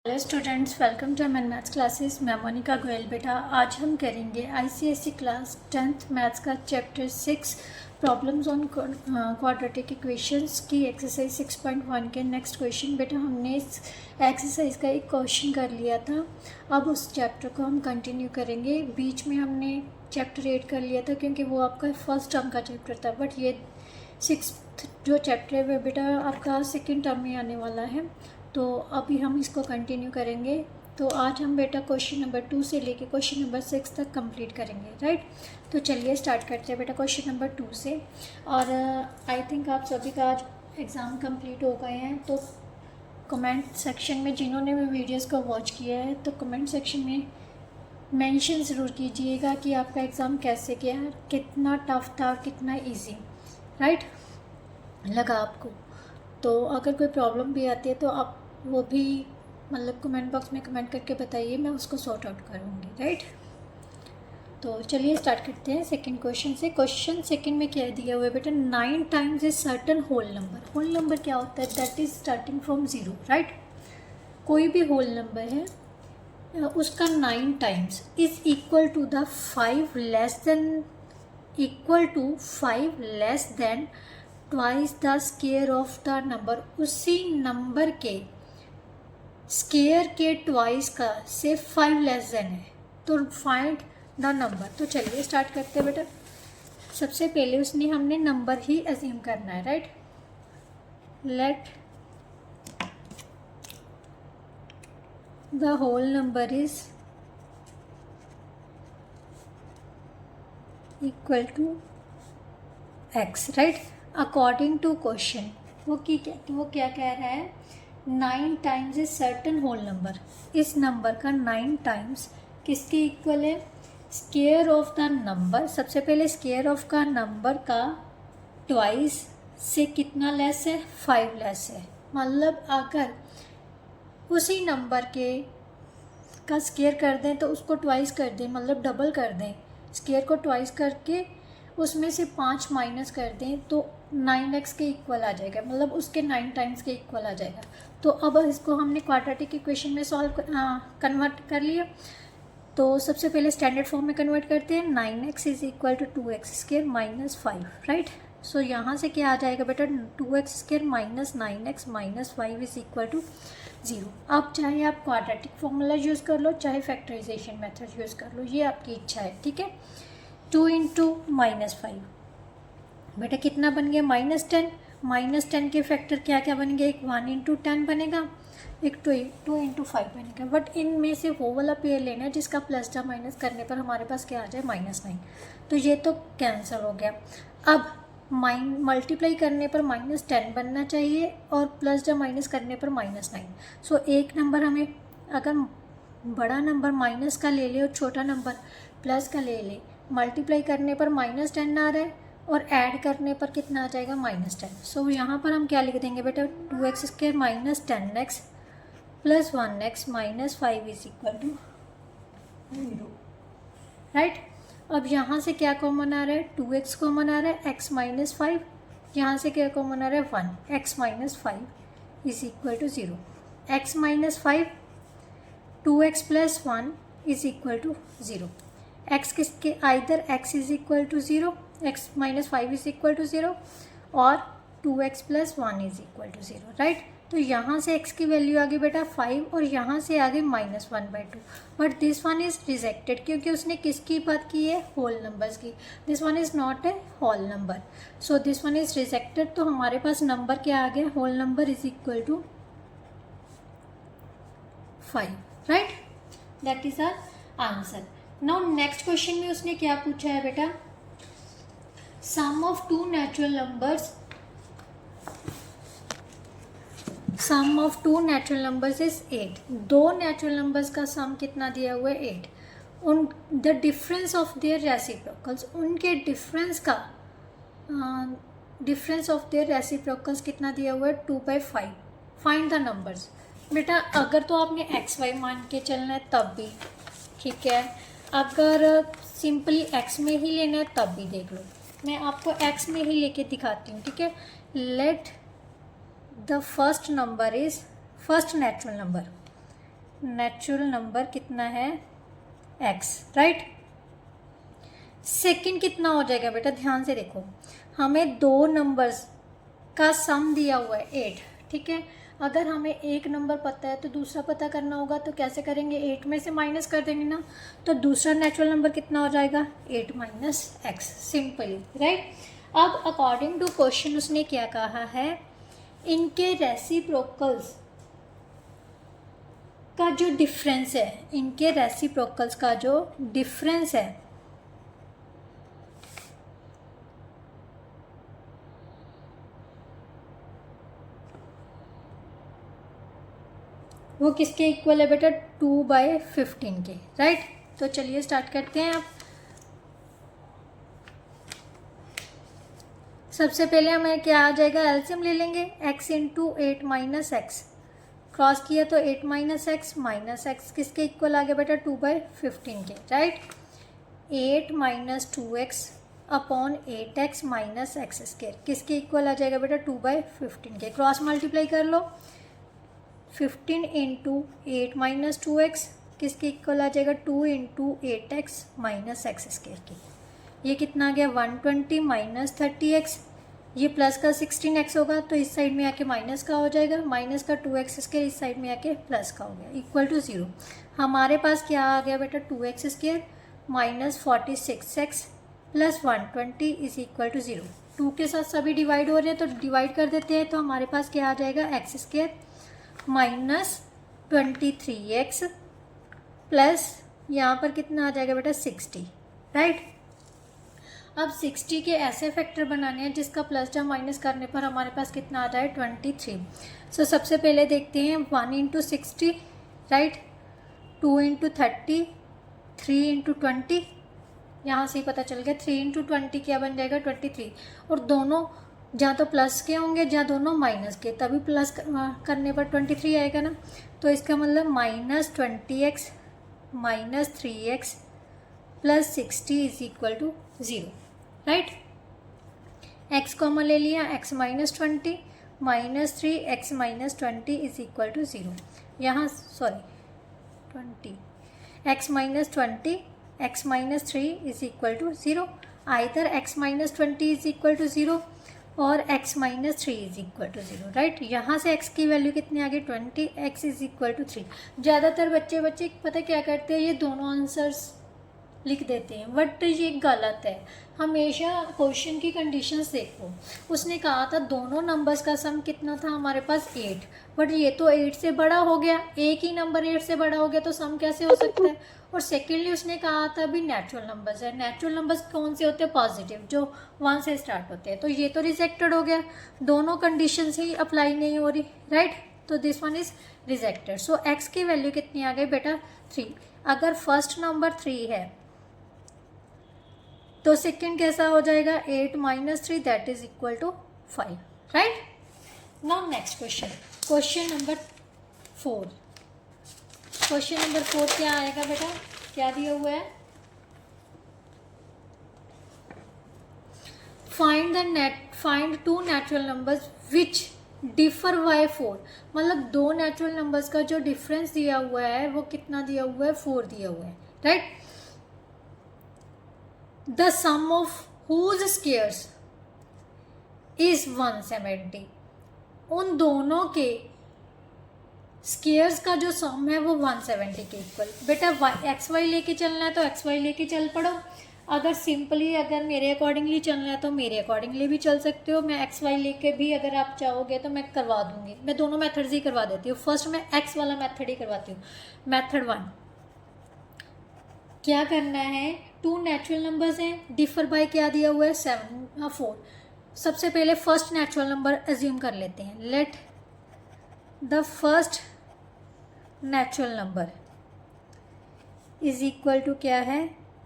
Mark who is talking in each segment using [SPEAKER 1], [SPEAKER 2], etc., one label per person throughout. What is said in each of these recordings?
[SPEAKER 1] Hello students, welcome to man maths classes. मैं मोनिका गोयल। बेटा आज हम करेंगे आईसीएसई क्लास 10th मैथ्स का chapter 6 problems on quadratic equations की एक्सरसाइज 6.1 के नेक्स्ट क्वेश्चन। बेटा हमने इस एक्सरसाइज का एक क्वेश्चन कर लिया था, अब उस चैप्टर को हम कंटिन्यू करेंगे। बीच में हमने चैप्टर 8 कर लिया था क्योंकि वो आपका फर्स्ट टर्म का चैप्टर था, बट ये 6th जो चैप्टर है वो बेटा आपका सेकेंड टर्म में आने वाला है, तो अभी हम इसको कंटिन्यू करेंगे। तो आज हम बेटा क्वेश्चन नंबर 2 से लेके क्वेश्चन नंबर 6 तक कंप्लीट करेंगे, राइट। तो चलिए स्टार्ट करते हैं बेटा क्वेश्चन नंबर 2 से। और आई थिंक आप सभी का आज एग्ज़ाम कंप्लीट हो गए हैं, तो कमेंट सेक्शन में जिन्होंने भी वीडियोस को वॉच किया है तो कमेंट सेक्शन में मेंशन ज़रूर कीजिएगा कि आपका एग्ज़ाम कैसे गया, कितना टफ था, कितना ईजी राइट लगा आपको। तो अगर कोई प्रॉब्लम भी आती है तो आप वो भी मतलब कमेंट बॉक्स में कमेंट करके बताइए, मैं उसको सॉर्ट आउट करूँगी, राइट। तो चलिए स्टार्ट करते हैं सेकंड क्वेश्चन से। क्वेश्चन सेकंड में क्या दिया हुआ है बेटा, 9 times a certain whole number. Whole number क्या होता है? That is starting from 0, right. कोई भी होल नंबर है उसका 9 times is equal to the 5 less than twice the square of the number. उसी नंबर के स्केयर के ट्वाइस का से 5 लेस देन है, तो फाइंड द नंबर। तो चलिए स्टार्ट करते हैं बेटा। सबसे पहले उसने हमने नंबर ही अज्यूम करना है, right. Let the whole number is equal to x, right. According to question वो क्या कह रहा है, 9 times is certain whole number. इस नंबर का 9 टाइम्स किसके इक्वल है? Square of the number. सबसे पहले स्केयर ऑफ का नंबर का ट्वाइस से कितना लेस है? 5 लेस है। मतलब अगर उसी नंबर के का स्केयर कर दें तो उसको ट्वाइस कर दें, मतलब डबल कर दें, स्केयर को ट्वाइस करके उसमें से 5 माइनस कर दें तो 9x के इक्वल आ जाएगा, मतलब उसके 9 टाइम्स के इक्वल आ जाएगा। तो अब इसको हमने क्वाड्रेटिक इक्वेशन में कन्वर्ट कर लिया। तो सबसे पहले स्टैंडर्ड फॉर्म में कन्वर्ट करते हैं। 9x is equal to 2x square minus 5, right. So यहाँ से क्या आ जाएगा बेटा, 2x square minus 9x minus 5 is equal to 0। अब चाहे आप क्वाड्रेटिक फॉर्मूला यूज़ कर लो, चाहे फैक्टराइजेशन मेथड यूज़ कर लो, ये आपकी इच्छा है, ठीक है। 2 इंटू माइनस 5 बेटा कितना बन गया? -10। -10 के फैक्टर क्या क्या बनेंगे? एक 1 इंटू 10 बनेगा, एक 2 इंटू 5 बनेगा। बट इनमें से वो वाला पेयर लेना है जिसका प्लस या माइनस करने पर हमारे पास क्या आ जाए? -9। तो ये तो कैंसिल हो गया। अब मल्टीप्लाई करने पर -10 बनना चाहिए और प्लस या माइनस करने पर -9। सो एक नंबर हमें अगर बड़ा नंबर माइनस का ले ले और छोटा नंबर प्लस का ले ले, मल्टीप्लाई करने पर -10 आ रहा है और ऐड करने पर कितना आ जाएगा? -10। सो यहाँ पर हम क्या लिख देंगे बेटा, 2x square minus 10x plus 1x minus 5 is equal to 0, right. अब यहाँ से क्या कॉमन आ रहा है? 2x कॉमन आ रहा है, x माइनस 5। यहाँ से क्या कॉमन आ रहा है? 1, x minus 5 is equal to 0। x minus 5, 2x plus 1 is equal to 0। x किसके? Either x is equal to 0, x minus 5 is equal to 0 और 2x plus 1 is equal to 0, right. तो यहाँ से x की value आ गई बेटा 5 और यहाँ से आ गई -1/2। But this one is rejected क्योंकि उसने किसकी बात की है? होल नंबर्स की। This one is not a whole number, so this one is rejected. तो हमारे पास नंबर क्या आ गया? Whole number is equal to 5, right. That is our answer. Now next question में उसने क्या पूछा है बेटा, sum of two natural numbers is 8। दो नेचुरल नंबर्स का सम कितना दिया हुआ है? 8। उन the difference of their reciprocals, उनके डिफरेंस ऑफ देयर रेसिप्रोकल्स कितना दिया हुआ है? 2/5। Find the numbers. बेटा अगर तो आपने XY मान के चलना है तब भी ठीक है, अगर सिंपली x में ही लेना है तब भी देख लो। मैं आपको x में ही लेके दिखाती हूँ, ठीक है। Let the first number is first natural number natural number कितना है x, राइट। सेकंड कितना हो जाएगा बेटा, ध्यान से देखो, हमें दो नंबर्स का सम दिया हुआ है 8, ठीक है। अगर हमें एक नंबर पता है तो दूसरा पता करना होगा, तो कैसे करेंगे, 8 में से माइनस कर देंगे ना, तो दूसरा नेचुरल नंबर कितना हो जाएगा 8 माइनस एक्स, सिंपली, राइट। अब अकॉर्डिंग टू क्वेश्चन उसने क्या कहा है, इनके रेसिप्रोकल्स का जो डिफरेंस है, इनके रेसिप्रोकल्स का जो डिफरेंस है वो किसके इक्वल है बेटा, 2/15 के, राइट। तो चलिए स्टार्ट करते हैं। अब सबसे पहले हमें क्या आ जाएगा, एलसीएम ले लेंगे, x into 8 minus x, cross किया तो 8 माइनस एक्स माइनस एक्स किसके इक्वल आ गया बेटा, 2/15 के, right. 8 minus 2x upon 8x minus x square किसके इक्वल आ जाएगा बेटा, 2/15 के, क्रॉस मल्टीप्लाई कर लो, 15 इंटू 8 माइनस 2x किसके इक्वल आ जाएगा, 2 into 8x minus x square की, ये कितना आ गया 120 माइनस 30x, ये प्लस का 16x होगा तो इस साइड में आके माइनस का हो जाएगा, माइनस का 2x स्क्वायर इस साइड में आके प्लस का हो गया, इक्वल टू 0। हमारे पास क्या आ गया बेटा, 2x square minus 46x plus 120 is equal to 0। 2 के साथ सभी डिवाइड हो रहे हैं तो डिवाइड कर देते हैं, तो हमारे पास क्या आ जाएगा, x square minus 23x plus यहाँ पर कितना आ जाएगा बेटा 60, राइट। अब 60 के ऐसे फैक्टर बनाने हैं जिसका प्लस या माइनस करने पर हमारे पास कितना आ जाए 23। सो सबसे पहले देखते हैं 1 इंटू 60, राइट, 2 इंटू 30, 3 इंटू 20, यहाँ से ही पता चल गया 3 इंटू 20 क्या बन जाएगा 23, और दोनों जहाँ तो प्लस के होंगे जहाँ दोनों माइनस के, तभी प्लस करने पर 23 आएगा ना, तो इसका मतलब minus 20x minus 3x plus 60 is equal to 0, right. x common ले लिया, x minus 20 minus 3 x minus 20 is equal to 0, यहाँ sorry 20 x minus 20 x minus 3 is equal to 0, either x minus 20 is equal to 0 और x minus 3 is equal to 0, right. यहाँ से x की value कितनी आ गई 20, x is equal to 3। ज़्यादातर बच्चे पता क्या करते हैं, ये दोनों आंसर्स लिख देते हैं, बट ये गलत है। हमेशा क्वेश्चन की कंडीशंस देखो, उसने कहा था दोनों नंबर्स का सम कितना था हमारे पास 8, बट ये तो 8 से बड़ा हो गया, एक ही नंबर 8 से बड़ा हो गया तो सम कैसे हो सकता है। और सेकेंडली उसने कहा था भी नेचुरल नंबर्स है, नेचुरल नंबर्स कौन से होते हैं, पॉजिटिव, जो 1 से स्टार्ट होते हैं, तो ये तो रिजेक्टेड हो गया, दोनों कंडीशंस ही अप्लाई नहीं हो रही, राइट। तो this one is rejected. So x की वैल्यू कितनी आ गई बेटा 3। अगर फर्स्ट नंबर 3 है तो सेकेंड कैसा हो जाएगा 8 minus 3 that is equal to 5, right. Now next question, question number 4। Question number 4 क्या आएगा बेटा, क्या दिया हुआ है, find two natural numbers which differ by 4, मतलब दो नेचुरल नंबर्स का जो डिफरेंस दिया हुआ है वो कितना दिया हुआ है 4 दिया हुआ है, right. The sum of whose squares is 170, उन दोनों के स्क्वेयर्स का जो सम है वो 170 के इक्वल। बेटा एक्स वाई लेके चलना है तो एक्स वाई लेके चल पड़ो, अगर सिंपली अगर मेरे अकॉर्डिंगली चलना है तो मेरे अकॉर्डिंगली भी चल सकते हो, मैं एक्स वाई लेके भी अगर आप चाहोगे तो मैं करवा दूंगी, मैं दोनों मेथड्स ही करवा देती हूँ। फर्स्ट मैं एक्स वाला मेथड ही करवाती हूँ। मेथड 1 क्या करना है, 2 नेचुरल नंबर्स हैं, डिफर बाय क्या दिया हुआ है 4। सबसे पहले फर्स्ट नेचुरल नंबर अज्यूम कर लेते हैं, let the first natural number is equal to क्या है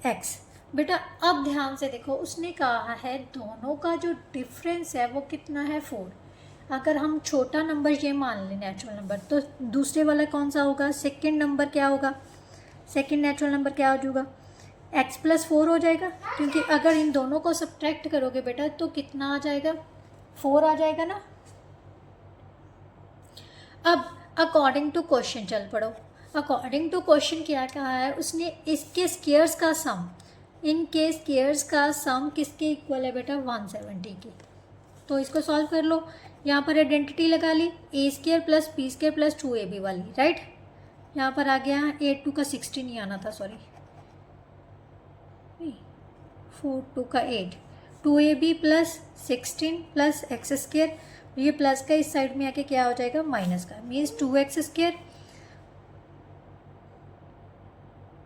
[SPEAKER 1] x। बेटा अब ध्यान से देखो, उसने कहा है दोनों का जो डिफरेंस है वो कितना है 4। अगर हम छोटा नंबर ये मान लें नेचुरल नंबर, तो दूसरे वाला कौन सा होगा, सेकंड नंबर क्या होगा, सेकंड नेचुरल नंबर क्या हो जाएगा x प्लस 4 हो जाएगा, क्योंकि अगर इन दोनों को सब्ट्रैक्ट करोगे बेटा तो कितना आ जाएगा 4 आ जाएगा ना। अब अकॉर्डिंग टू क्वेश्चन चल पड़ो, अकॉर्डिंग टू क्वेश्चन क्या कहा है उसने, इसके स्क्वायर्स का सम, इनके स्क्वायर्स का सम किसके इक्वल है बेटा 170 की। तो इसको सॉल्व कर लो। यहाँ पर आइडेंटिटी लगा ली, A square plus B square plus 2ab वाली, राइट। यहाँ पर आ गया 8 2 का 16 नहीं आना था, सॉरी 4 2 का 8, 2ab plus 16 plus x square, ये प्लस का इस साइड में आके क्या हो जाएगा माइनस का, means 2x square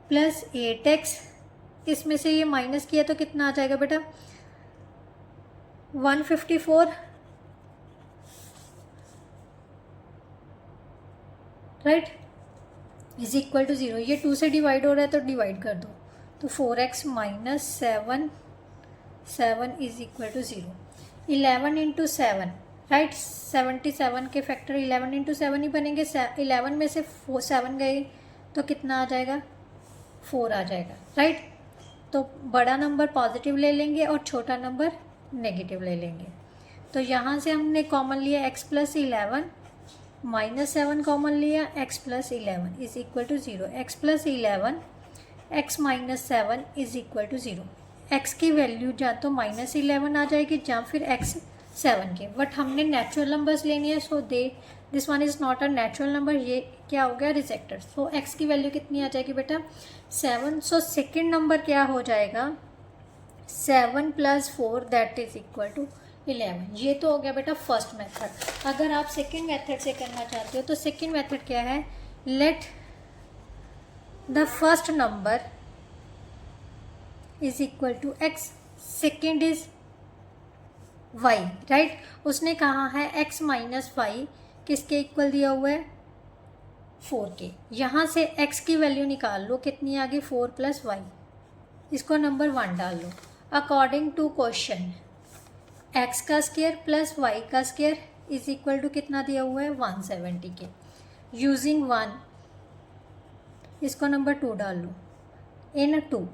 [SPEAKER 1] plus 8x, इसमें से ये माइनस किया तो कितना आ जाएगा बेटा 154, राइट, इज इक्वल टू 0। ये 2 से डिवाइड हो रहा है तो डिवाइड कर दो, तो 4x minus 7 is equal to 0। 11 into 7, right, 77 के फैक्टर 11 इंटू 7 ही बनेंगे। 11 में से 7 गए तो कितना आ जाएगा 4 आ जाएगा, राइट। तो बड़ा नंबर पॉजिटिव ले लेंगे और छोटा नंबर नेगेटिव ले लेंगे। तो यहाँ से हमने कॉमन लिया x प्लस 11 माइनस 7 कॉमन लिया, x plus 11 is equal to 0। x plus 11 x minus 7 is equal to 0। x की वैल्यू या तो माइनस 11 आ जाएगी या फिर x 7 के, बट हमने नेचुरल नंबर्स लेनी है, सो this one is not a natural number, ये क्या हो गया रिजेक्टेड। सो x की वैल्यू कितनी आ जाएगी बेटा 7। सो सेकेंड नंबर क्या हो जाएगा 7 plus 4 that is equal to 11। ये तो हो गया बेटा फर्स्ट मेथड। अगर आप सेकेंड मेथड से करना चाहते हो तो सेकेंड मेथड क्या है, let the first number is equal to x, second is y, right. उसने कहा है x माइनस वाई किसके इक्वल दिया हुआ है 4 के। यहाँ से x की वैल्यू निकाल लो, कितनी आ गई 4 प्लस वाई, इसको नंबर 1 डाल लो। अकॉर्डिंग टू क्वेश्चन x का स्क्वायर प्लस y का स्क्वायर इज इक्वल टू कितना दिया हुआ है 170 के। यूजिंग 1 इसको नंबर 2 डाल लो इन 2,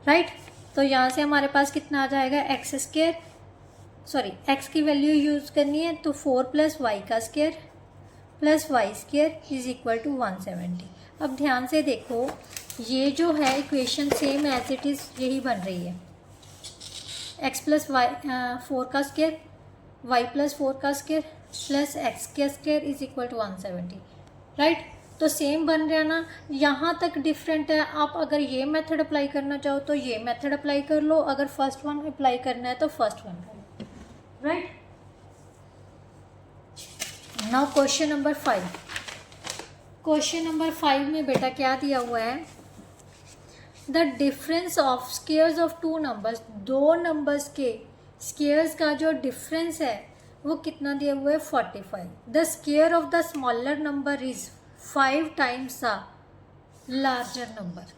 [SPEAKER 1] राइट। तो यहाँ से हमारे पास कितना आ जाएगा एक्स स्क्वायर, सॉरी x की वैल्यू यूज़ करनी है तो 4 प्लस वाई का square plus y square is equal to 170। अब ध्यान से देखो, ये जो है equation same as it is यही बन रही है, x प्लस वाई 4 का स्क्वायर y प्लस 4 का स्क्वायर प्लस x का square is equal to 170, right. तो सेम बन रहा है ना, यहाँ तक डिफरेंट है। आप अगर ये मेथड अप्लाई करना चाहो तो ये मेथड अप्लाई कर लो, अगर फर्स्ट वन अप्लाई करना है तो फर्स्ट वन कर लो, right. Now question number 5। Question number 5 में बेटा क्या दिया हुआ है, the difference of squares of 2 numbers, 2 numbers के स्क्वायर्स का जो डिफरेंस है वो कितना दिया हुआ है 45। The square of the smaller number is 5 times the larger number.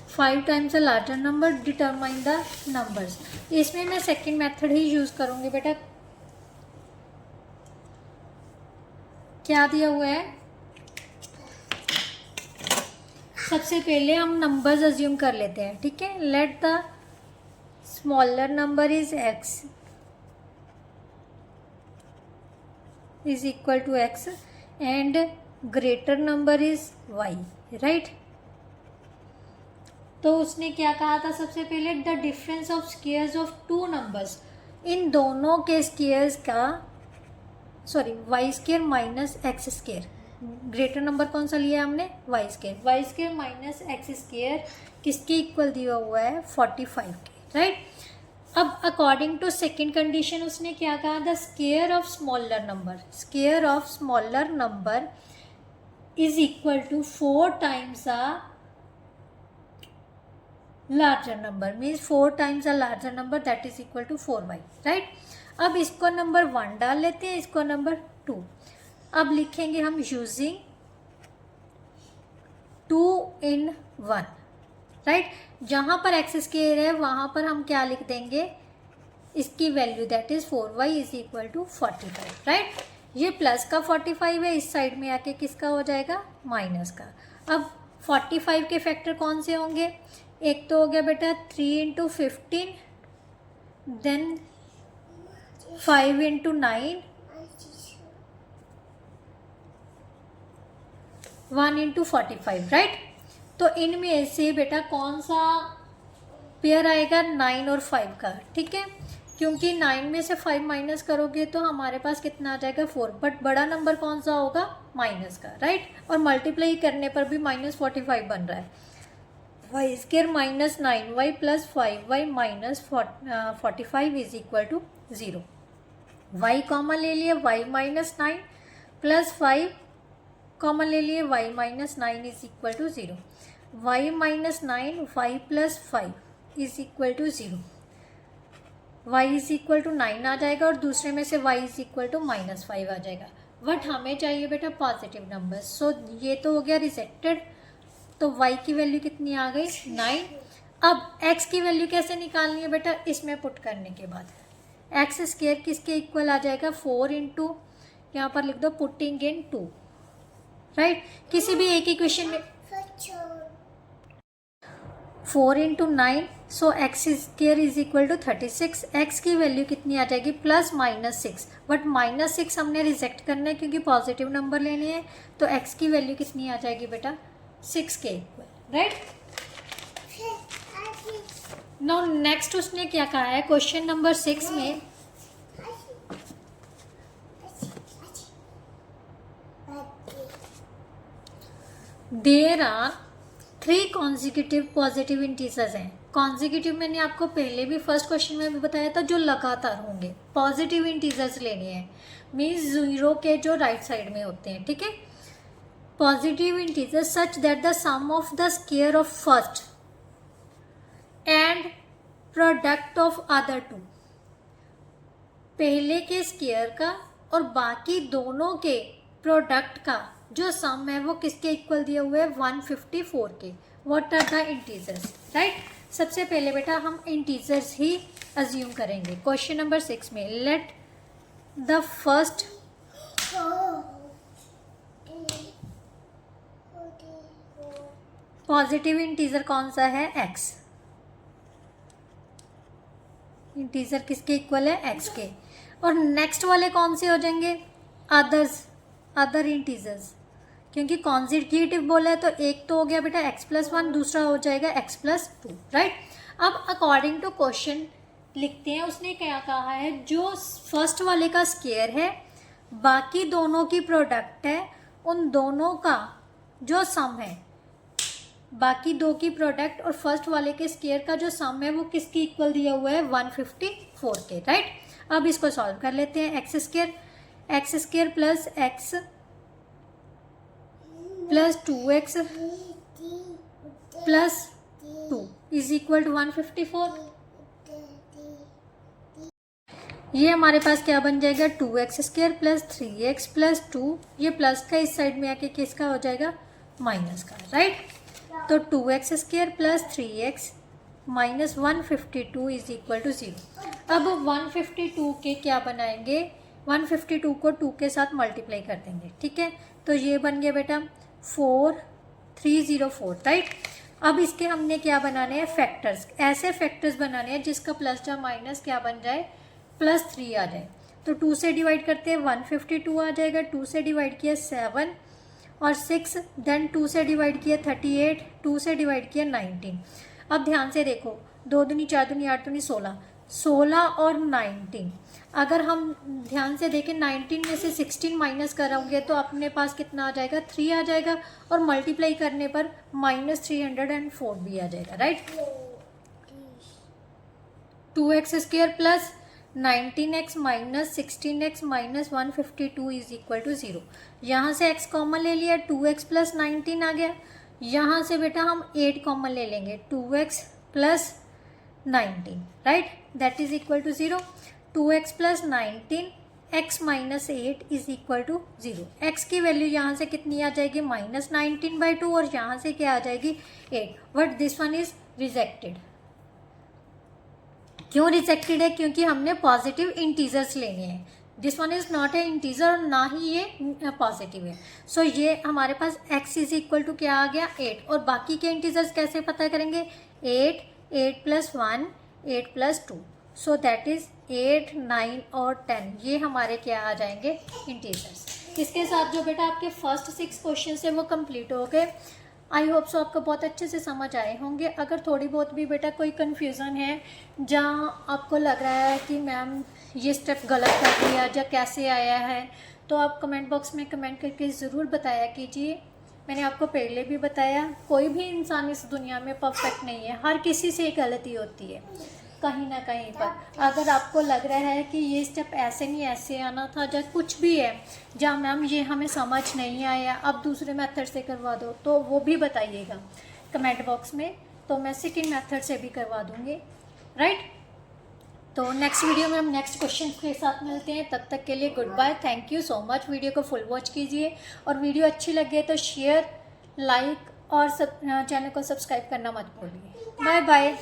[SPEAKER 1] Five times the larger number, determine the numbers. इसमें मैं सेकेंड मेथड ही यूज करूंगी बेटा। क्या दिया हुआ है, सबसे पहले हम नंबर्स अज्यूम कर लेते हैं, ठीक है। Let the smaller number is x is equal to x and greater number is y, right. तो उसने क्या कहा था सबसे पहले, the difference of squares of 2 numbers, इन दोनों के स्क्वायर्स का, sorry y square minus x square, greater number कौन सा लिया हमने y square, y square minus x square किसके इक्वल दिया हुआ है 45 के, राइट। अब अकॉर्डिंग टू सेकेंड कंडीशन उसने क्या कहा, the square of smaller number, square of smaller number is equal to 4 times a larger number, means 4 times a larger number that is equal to 4y, right. अब इसको number 1 डाल लेते हैं, इसको number 2। अब लिखेंगे हम यूजिंग 2 in 1, राइट। जहाँ पर एक्स स्क्वायर है वहाँ पर हम क्या लिख देंगे, इसकी value that is 4y is equal to 45, right. ये प्लस का 45 है, इस साइड में आके किसका हो जाएगा माइनस का। अब 45 के फैक्टर कौन से होंगे, एक तो हो गया बेटा 3 into 15, then 5 into 9, 1 into 45, right. तो इनमें से बेटा कौन सा पेयर आएगा, 9 और 5 का, ठीक है। क्योंकि 9 में से 5 माइनस करोगे तो हमारे पास कितना आ जाएगा 4, बट बड़ा नंबर कौन सा होगा, माइनस का, राइट। और मल्टीप्लाई करने पर भी -45 बन रहा है। Y square minus 9y plus 5y minus 45 is equal to 0। y common ले लिए, y माइनस 9 प्लस 5 कॉमन ले लिए, y minus 9 is equal to 0। y minus 9 y plus 5 is equal to 0। y is equal to 9 आ जाएगा और दूसरे में से y इज इक्वल टू -5 आ जाएगा। बट हमें चाहिए बेटा पॉजिटिव नंबर, सो ये तो हो गया रिजेक्टेड। तो y की वैल्यू कितनी आ गई, 9। अब x की वैल्यू कैसे निकालनी है बेटा, इसमें पुट करने के बाद एक्स स्क्वायर किसके इक्वल आ जाएगा, 4 इंटू, यहाँ पर लिख दो पुटिंग इन 2, राइट। किसी भी एक इक्वेशन में 4 into 9, so x square is equal to 36। X की वैल्यू कितनी आ जाएगी, +6, बट -6 हमने रिजेक्ट करना है क्योंकि पॉजिटिव नंबर लेने हैं। तो एक्स की वैल्यू कितनी आ जाएगी बेटा, 6 के इक्वल, राइट। नाउ नेक्स्ट उसने क्या कहा है क्वेश्चन नंबर 6 में, there are 3 consecutive positive integers हैं। कॉन्जिक्यूटिव मैंने आपको पहले भी फर्स्ट क्वेश्चन में भी बताया था, जो लगातार होंगे। पॉजिटिव इंटीजर्स लेने हैं, मीन्स 0 के जो राइट साइड में होते हैं, ठीक है। Positive integers such that the sum of the square of first and product of other 2, पहले के स्क्वायर का और बाकी दोनों के प्रोडक्ट का जो सम है वो किसके इक्वल दिए हुए हैं, 154 के। What are the integers, right. सबसे पहले बेटा हम इंटीजर्स ही अज्यूम करेंगे। क्वेश्चन नंबर 6 में let the first positive integer कौन सा है, x। इंटीजर किसके इक्वल है, x के। और नेक्स्ट वाले कौन से हो जाएंगे, अदर्स, अदर इंटीजर्स, क्योंकि कॉन्जिक्यूटिव बोला है तो एक तो हो गया बेटा x+1, दूसरा हो जाएगा x+2, राइट। अब अकॉर्डिंग टू क्वेश्चन लिखते हैं, उसने क्या कहा है, जो फर्स्ट वाले का स्क्वायर है, बाकी दोनों की प्रोडक्ट है, उन दोनों का जो सम है, बाकी दो की प्रोडक्ट और फर्स्ट वाले के स्क्वायर का जो सम है वो किसकी इक्वल दिया हुआ है, 154 के, राइट। अब इसको सॉल्व कर लेते हैं। X square plus x plus 2x plus 2 is equal to 154। ये हमारे पास क्या बन जाएगा, 2x square plus 3x plus 2, ये प्लस का इस साइड में आके किसका हो जाएगा, माइनस का, राइट। तो 2x square plus 3x minus 152 is equal to 0। अब 152 के क्या बनाएंगे, 152 को 2 के साथ मल्टीप्लाई कर देंगे, ठीक है। तो ये बन गया बेटा 4304, राइट। अब इसके हमने क्या बनाने हैं, फैक्टर्स। ऐसे फैक्टर्स बनाने हैं जिसका प्लस या माइनस क्या बन जाए, +3 आ जाए। तो 2 से डिवाइड करते हैं, 152 आ जाएगा। 2 से डिवाइड किया 7 और 6, देन 2 से डिवाइड किया 38, 2 से डिवाइड किया 19। अब ध्यान से देखो, 2 दूनी 4 दूनी 8 दूनी 16, 16 और 19। अगर हम ध्यान से देखें 19 में से 16 माइनस करोगे तो अपने पास कितना आ जाएगा, 3 आ जाएगा। और मल्टीप्लाई करने पर -304 भी आ जाएगा, right. 2x square plus 19x minus 16x minus 152 is equal to 0। यहाँ से x कॉमन ले लिया, 2x प्लस 19 आ गया। यहाँ से बेटा हम 8 कॉमन ले लेंगे, 2x plus 19, right, that is equal to 0। 2x plus 19 x minus 8 is equal to 0। x की वैल्यू यहाँ से कितनी आ जाएगी, -19/2, और यहाँ से क्या आ जाएगी, 8। But this one is rejected. क्यों रिजेक्टेड है, क्योंकि हमने पॉजिटिव इंटीजर्स लेने हैं। This one is not a integer और ना ही ये पॉजिटिव है। सो ये हमारे पास x इज इक्वल टू क्या आ गया, 8। और बाकी के इंटीजर्स कैसे पता करेंगे, 8, 8 + 1, 8 + 2, सो दैट इज़ 8, 9 और 10, ये हमारे क्या आ जाएंगे, इंटीजर्स। इसके साथ जो बेटा आपके फर्स्ट 6 क्वेश्चन है वो कंप्लीट हो गए। आई होप सो आपको बहुत अच्छे से समझ आए होंगे। अगर थोड़ी बहुत भी बेटा कोई कन्फ्यूज़न है, जहाँ आपको लग रहा है कि मैम ये स्टेप गलत कर दिया या कैसे आया है, तो आप कमेंट बॉक्स में कमेंट करके ज़रूर बताया कीजिए। मैंने आपको पहले भी बताया, कोई भी इंसान इस दुनिया में परफेक्ट नहीं है, हर किसी से गलती होती है कहीं ना कहीं पर। अगर आपको लग रहा है कि ये स्टेप ऐसे नहीं ऐसे आना था, या कुछ भी है जहाँ मैम ये हमें समझ नहीं आया, अब दूसरे मेथड से करवा दो, तो वो भी बताइएगा कमेंट बॉक्स में, तो मैं सेकंड मेथड से भी करवा दूँगी, राइट। तो नेक्स्ट वीडियो में हम नेक्स्ट क्वेश्चन के साथ मिलते हैं। तब तक के लिए good bye, thank you so much. Video को फुल वॉच कीजिए, और वीडियो अच्छी लगे तो शेयर, लाइक और चैनल को सब्सक्राइब करना मत भूलिए। Bye bye.